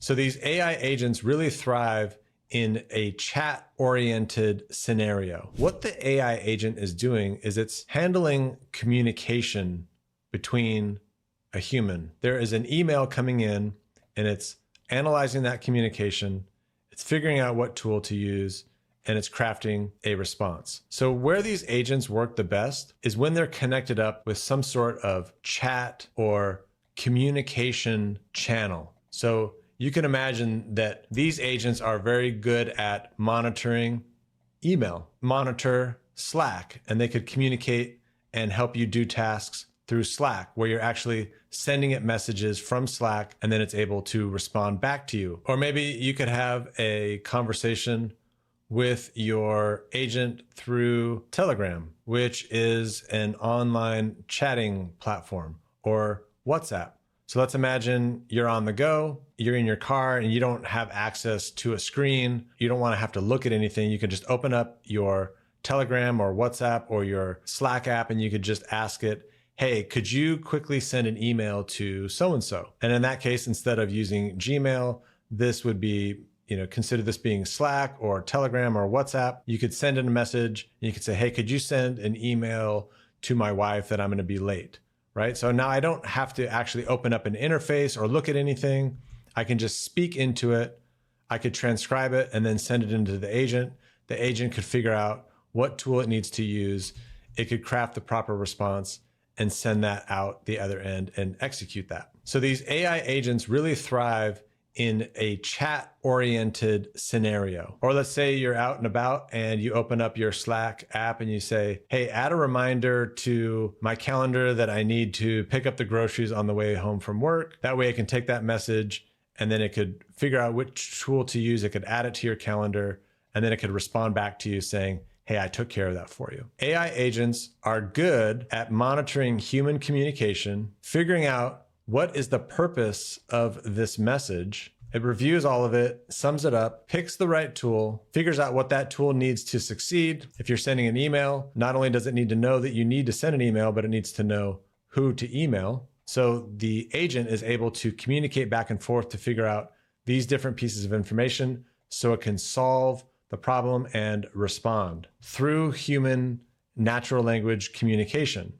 So these AI agents really thrive in a chat-oriented scenario. What the AI agent is doing is it's handling communication between a human. There is an email coming in and it's analyzing that communication, it's figuring out what tool to use, and it's crafting a response. So where these agents work the best is when they're connected up with some sort of chat or communication channel. So you can imagine that these agents are very good at monitoring email, monitor Slack, and they could communicate and help you do tasks through Slack, where you're actually sending it messages from Slack and then it's able to respond back to you. Or maybe you could have a conversation with your agent through Telegram, which is an online chatting platform, or WhatsApp. So let's imagine you're on the go, you're in your car and you don't have access to a screen. You don't want to have to look at anything. You can just open up your Telegram or WhatsApp or your Slack app and you could just ask it, hey, could you quickly send an email to so-and-so? And in that case, instead of using Gmail, this would be, consider this being Slack or Telegram or WhatsApp. You could send in a message and you could say, hey, could you send an email to my wife that I'm going to be late, right? So now I don't have to actually open up an interface or look at anything. I can just speak into it. I could transcribe it and then send it into the agent. The agent could figure out what tool it needs to use. It could craft the proper response and send that out the other end and execute that. So these AI agents really thrive in a chat-oriented scenario. Or let's say you're out and about and you open up your Slack app and you say, hey, add a reminder to my calendar that I need to pick up the groceries on the way home from work. That way I can take that message and then it could figure out which tool to use. It could add it to your calendar and then it could respond back to you saying, hey, I took care of that for you. AI agents are good at monitoring human communication, figuring out what is the purpose of this message. It reviews all of it, sums it up, picks the right tool, figures out what that tool needs to succeed. If you're sending an email, not only does it need to know that you need to send an email, but it needs to know who to email. So the agent is able to communicate back and forth to figure out these different pieces of information so it can solve the problem and respond through human natural language communication.